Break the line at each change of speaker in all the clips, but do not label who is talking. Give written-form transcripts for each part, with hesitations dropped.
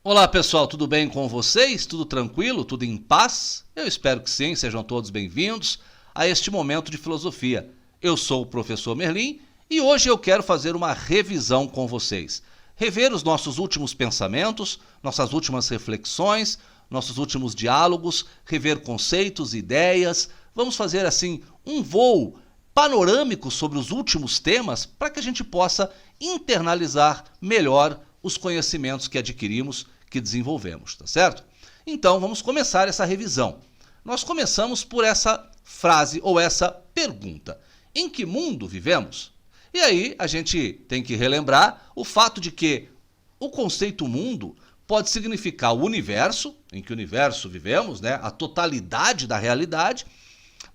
Olá pessoal, tudo bem com vocês? Tudo tranquilo? Tudo em paz? Eu espero que sim, sejam todos bem-vindos a este momento de filosofia. Eu sou o professor Merlin e hoje eu quero fazer uma revisão com vocês. Rever os nossos últimos pensamentos, nossas últimas reflexões, nossos últimos diálogos, rever conceitos, ideias. Vamos fazer assim um voo panorâmico sobre os últimos temas para que a gente possa internalizar melhor os conhecimentos que adquirimos, que desenvolvemos, tá certo? Então vamos começar essa revisão. Nós começamos por essa frase ou essa pergunta: em que mundo vivemos? E aí a gente tem que relembrar o fato de que o conceito mundo pode significar o universo, em que universo vivemos, né? A totalidade da realidade,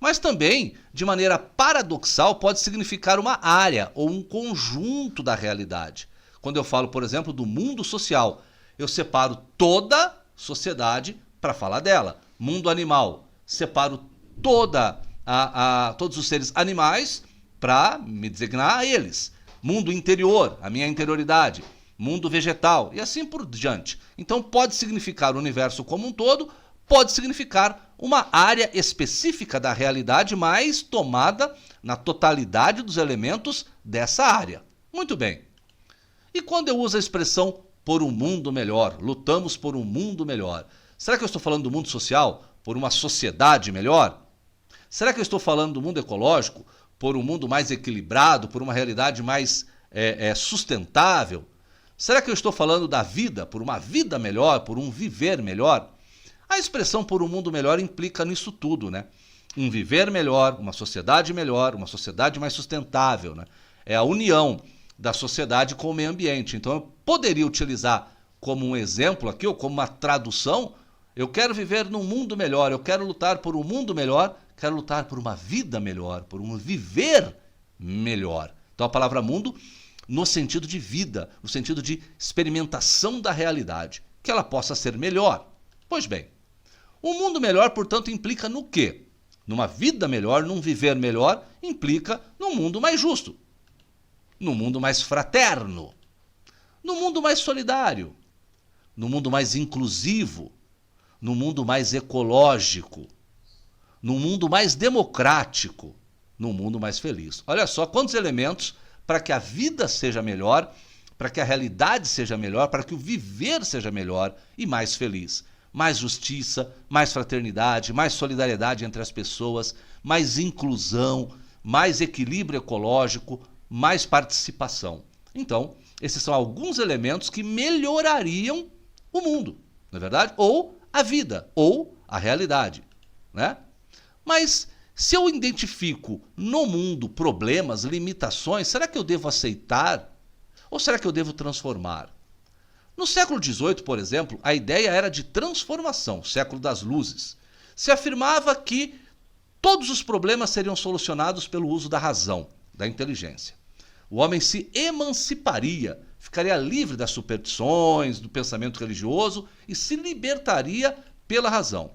mas também, de maneira paradoxal, pode significar uma área ou um conjunto da realidade. Quando eu falo, por exemplo, do mundo social, eu separo toda sociedade para falar dela. Mundo animal, separo todos os seres animais para me designar a eles. Mundo interior, a minha interioridade. Mundo vegetal e assim por diante. Então pode significar o universo como um todo, pode significar uma área específica da realidade, mas tomada na totalidade dos elementos dessa área. Muito bem. E quando eu uso a expressão por um mundo melhor, lutamos por um mundo melhor, será que eu estou falando do mundo social, por uma sociedade melhor? Será que eu estou falando do mundo ecológico, por um mundo mais equilibrado, por uma realidade mais sustentável? Será que eu estou falando da vida, por uma vida melhor, por um viver melhor? A expressão por um mundo melhor implica nisso tudo, né? Um viver melhor, uma sociedade mais sustentável, né? É a união da sociedade com o meio ambiente. Então eu poderia utilizar como um exemplo aqui, ou como uma tradução: eu quero viver num mundo melhor, eu quero lutar por um mundo melhor, quero lutar por uma vida melhor, por um viver melhor. Então a palavra mundo no sentido de vida, no sentido de experimentação da realidade, que ela possa ser melhor. Pois bem, um mundo melhor, portanto, implica no quê? Numa vida melhor, num viver melhor, implica num mundo mais justo, num mundo mais fraterno, num mundo mais solidário, num mundo mais inclusivo, num mundo mais ecológico, num mundo mais democrático, num mundo mais feliz. Olha só quantos elementos para que a vida seja melhor, para que a realidade seja melhor, para que o viver seja melhor e mais feliz. Mais justiça, mais fraternidade, mais solidariedade entre as pessoas, mais inclusão, mais equilíbrio ecológico, mais participação. Então, esses são alguns elementos que melhorariam o mundo, não é verdade? Ou a vida, ou a realidade, né? Mas se eu identifico no mundo problemas, limitações, será que eu devo aceitar? Ou será que eu devo transformar? No século XVIII, por exemplo, a ideia era de transformação, século das luzes. Se afirmava que todos os problemas seriam solucionados pelo uso da razão, da inteligência. O homem se emanciparia, ficaria livre das superstições, do pensamento religioso e se libertaria pela razão.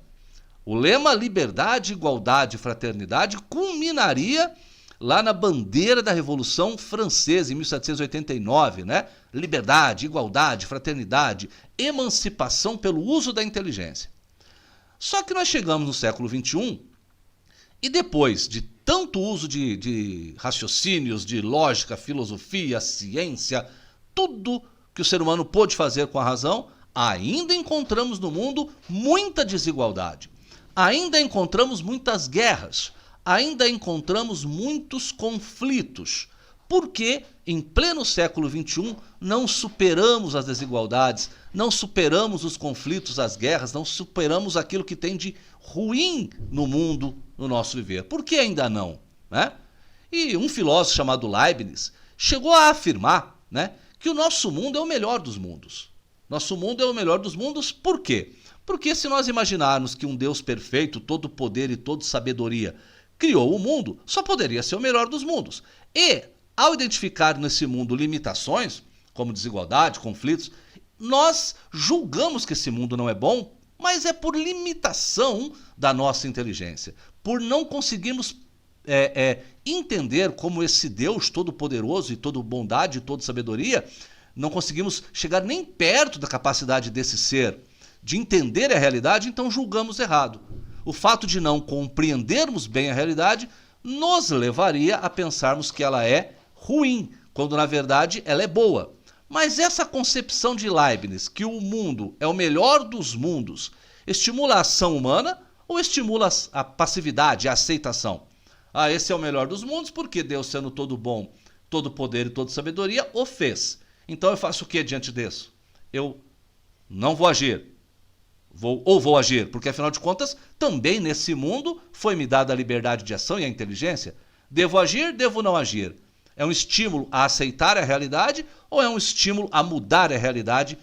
O lema liberdade, igualdade e fraternidade culminaria lá na bandeira da Revolução Francesa, em 1789, né? Liberdade, igualdade, fraternidade, emancipação pelo uso da inteligência. Só que nós chegamos no século XXI e depois de tanto uso de raciocínios, de lógica, filosofia, ciência, tudo que o ser humano pôde fazer com a razão, ainda encontramos no mundo muita desigualdade. Ainda encontramos muitas guerras, ainda encontramos muitos conflitos. Porque, em pleno século XXI, não superamos as desigualdades, não superamos os conflitos, as guerras, não superamos aquilo que tem de ruim no mundo, no nosso viver. Por que ainda não? Né? E um filósofo chamado Leibniz chegou a afirmar, né, que o nosso mundo é o melhor dos mundos. Nosso mundo é o melhor dos mundos, por quê? Porque se nós imaginarmos que um Deus perfeito, todo poder e toda sabedoria criou o mundo, só poderia ser o melhor dos mundos. E, ao identificar nesse mundo limitações, como desigualdade, conflitos, nós julgamos que esse mundo não é bom, mas é por limitação da nossa inteligência, por não conseguirmos entender como esse Deus todo-poderoso e todo bondade e toda sabedoria não conseguimos chegar nem perto da capacidade desse ser de entender a realidade, então julgamos errado. O fato de não compreendermos bem a realidade nos levaria a pensarmos que ela é ruim, quando na verdade ela é boa. Mas essa concepção de Leibniz, que o mundo é o melhor dos mundos, estimula a ação humana ou estimula a passividade, a aceitação? Ah, esse é o melhor dos mundos porque Deus, sendo todo bom, todo poder e toda sabedoria, o fez. Então eu faço o que diante disso? Eu não vou agir. Vou agir, porque afinal de contas, também nesse mundo foi-me dada a liberdade de ação e a inteligência. Devo agir, devo não agir. É um estímulo a aceitar a realidade ou é um estímulo a mudar a realidade?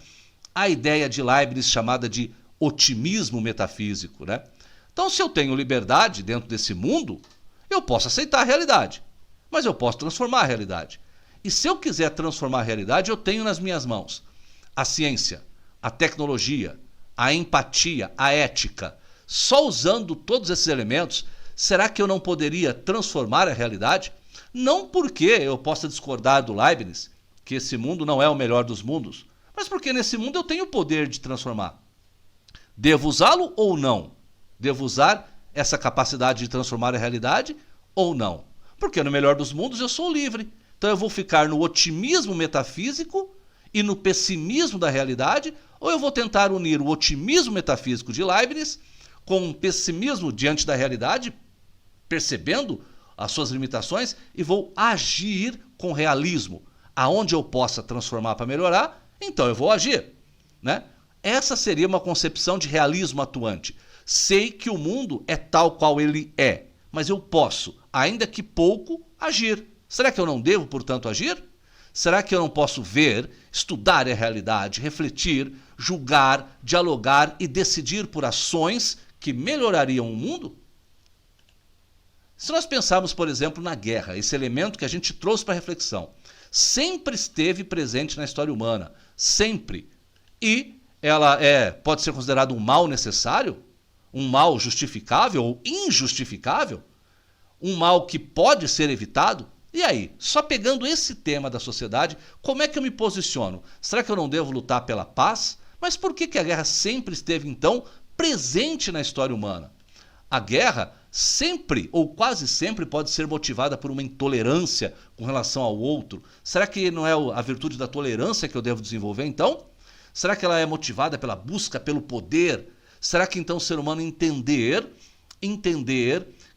A ideia de Leibniz chamada de otimismo metafísico, né? Então, se eu tenho liberdade dentro desse mundo, eu posso aceitar a realidade, mas eu posso transformar a realidade. E se eu quiser transformar a realidade, eu tenho nas minhas mãos a ciência, a tecnologia, a empatia, a ética. Só usando todos esses elementos, será que eu não poderia transformar a realidade? Não porque eu possa discordar do Leibniz, que esse mundo não é o melhor dos mundos, mas porque nesse mundo eu tenho o poder de transformar. Devo usá-lo ou não? Devo usar essa capacidade de transformar a realidade ou não? Porque no melhor dos mundos eu sou livre. Então eu vou ficar no otimismo metafísico e no pessimismo da realidade, ou eu vou tentar unir o otimismo metafísico de Leibniz com o pessimismo diante da realidade, percebendo as suas limitações, e vou agir com realismo. Aonde eu possa transformar para melhorar, então eu vou agir, né? Essa seria uma concepção de realismo atuante. Sei que o mundo é tal qual ele é, mas eu posso, ainda que pouco, agir. Será que eu não devo, portanto, agir? Será que eu não posso ver, estudar a realidade, refletir, julgar, dialogar e decidir por ações que melhorariam o mundo? Se nós pensarmos, por exemplo, na guerra, esse elemento que a gente trouxe para a reflexão, sempre esteve presente na história humana, sempre. E ela pode ser considerada um mal necessário, um mal justificável ou injustificável, um mal que pode ser evitado. E aí, só pegando esse tema da sociedade, como é que eu me posiciono? Será que eu não devo lutar pela paz? Mas por que a guerra sempre esteve, então, presente na história humana? A guerra sempre, ou quase sempre, pode ser motivada por uma intolerância com relação ao outro. Será que não é a virtude da tolerância que eu devo desenvolver, então? Será que ela é motivada pela busca pelo poder? Será que, então, o ser humano entender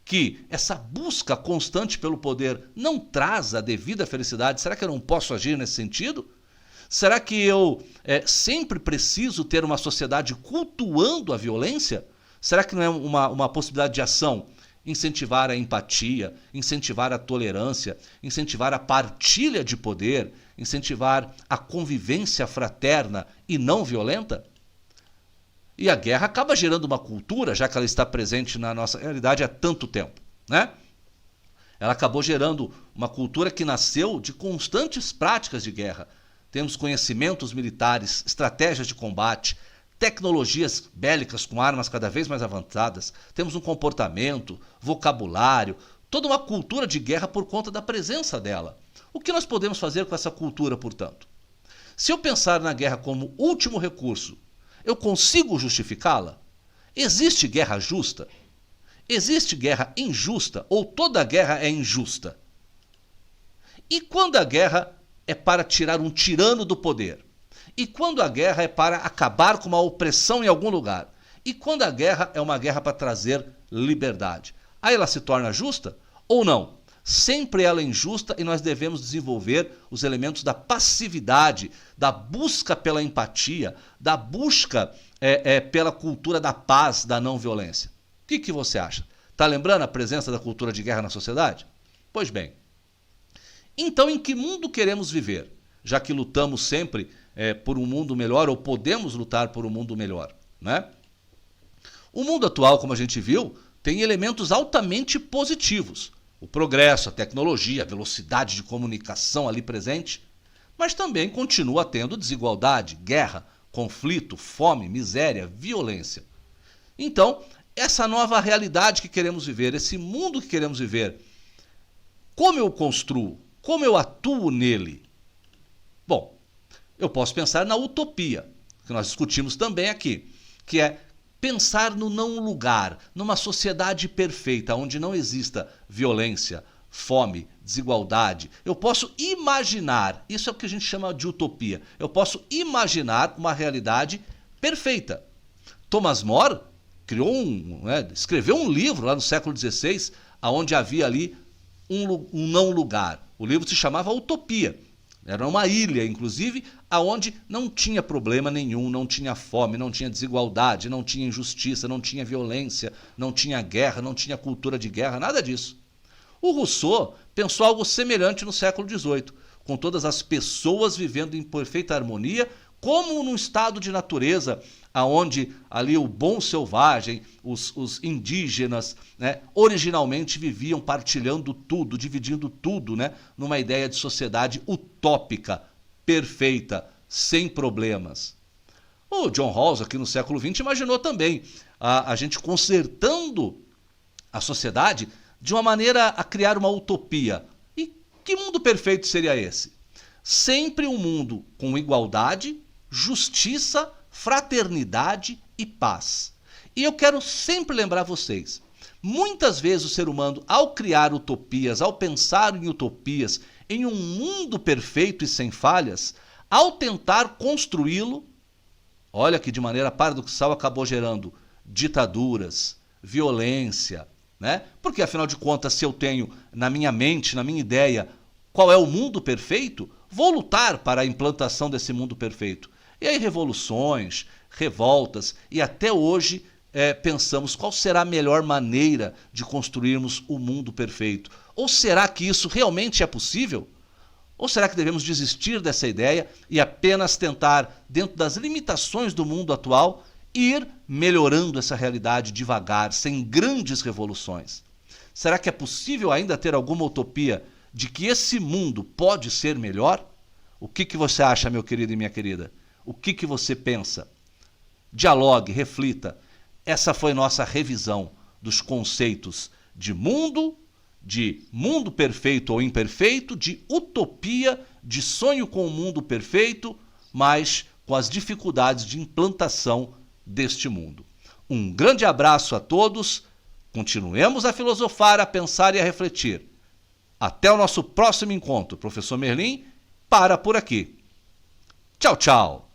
que essa busca constante pelo poder não traz a devida felicidade? Será que eu não posso agir nesse sentido? Será que eu sempre preciso ter uma sociedade cultuando a violência? Será que não é uma possibilidade de ação? Incentivar a empatia, incentivar a tolerância, incentivar a partilha de poder, incentivar a convivência fraterna e não violenta? E a guerra acaba gerando uma cultura, já que ela está presente na nossa realidade há tanto tempo, né? Ela acabou gerando uma cultura que nasceu de constantes práticas de guerra. Temos conhecimentos militares, estratégias de combate, tecnologias bélicas com armas cada vez mais avançadas. Temos um comportamento, vocabulário, toda uma cultura de guerra por conta da presença dela. O que nós podemos fazer com essa cultura, portanto? Se eu pensar na guerra como último recurso, eu consigo justificá-la? Existe guerra justa? Existe guerra injusta? Ou toda guerra é injusta? E quando a guerra é para tirar um tirano do poder? E quando a guerra é para acabar com uma opressão em algum lugar? E quando a guerra é uma guerra para trazer liberdade? Aí ela se torna justa ou não? Sempre ela é injusta e nós devemos desenvolver os elementos da passividade, da busca pela empatia, da busca pela cultura da paz, da não violência. O que você acha? Está lembrando a presença da cultura de guerra na sociedade? Pois bem, então em que mundo queremos viver? Já que lutamos sempre por um mundo melhor, ou podemos lutar por um mundo melhor, né? O mundo atual, como a gente viu, tem elementos altamente positivos. O progresso, a tecnologia, a velocidade de comunicação ali presente, mas também continua tendo desigualdade, guerra, conflito, fome, miséria, violência. Então, essa nova realidade que queremos viver, esse mundo que queremos viver, como eu construo? Como eu atuo nele? Bom, Eu posso pensar na utopia, que nós discutimos também aqui, que é pensar no não lugar, numa sociedade perfeita, onde não exista violência, fome, desigualdade. Eu posso imaginar, isso é o que a gente chama de utopia, eu posso imaginar uma realidade perfeita. Thomas More escreveu um livro lá no século XVI, onde havia ali um não lugar. O livro se chamava Utopia. Era uma ilha, inclusive, aonde não tinha problema nenhum, não tinha fome, não tinha desigualdade, não tinha injustiça, não tinha violência, não tinha guerra, não tinha cultura de guerra, nada disso. O Rousseau pensou algo semelhante no século XVIII, com todas as pessoas vivendo em perfeita harmonia, como num estado de natureza, aonde ali o bom selvagem, os indígenas, né, originalmente viviam partilhando tudo, dividindo tudo, né, numa ideia de sociedade utópica, perfeita, sem problemas. O John Rawls, aqui no século XX, imaginou também a gente consertando a sociedade de uma maneira a criar uma utopia. E que mundo perfeito seria esse? Sempre um mundo com igualdade, justiça, fraternidade e paz. E eu quero sempre lembrar vocês, muitas vezes o ser humano, ao criar utopias, ao pensar em utopias, em um mundo perfeito e sem falhas, ao tentar construí-lo, olha que de maneira paradoxal acabou gerando ditaduras, violência, né? Porque afinal de contas, se eu tenho na minha mente, na minha ideia, qual é o mundo perfeito, vou lutar para a implantação desse mundo perfeito. E aí revoluções, revoltas, e até hoje pensamos qual será a melhor maneira de construirmos o mundo perfeito. Ou será que isso realmente é possível? Ou será que devemos desistir dessa ideia e apenas tentar, dentro das limitações do mundo atual, ir melhorando essa realidade devagar, sem grandes revoluções? Será que é possível ainda ter alguma utopia de que esse mundo pode ser melhor? O que você acha, meu querido e minha querida? O que você pensa? Dialogue, reflita. Essa foi nossa revisão dos conceitos de mundo perfeito ou imperfeito, de utopia, de sonho com o mundo perfeito, mas com as dificuldades de implantação deste mundo. Um grande abraço a todos. Continuemos a filosofar, a pensar e a refletir. Até o nosso próximo encontro. Professor Merlin para por aqui. Tchau, tchau.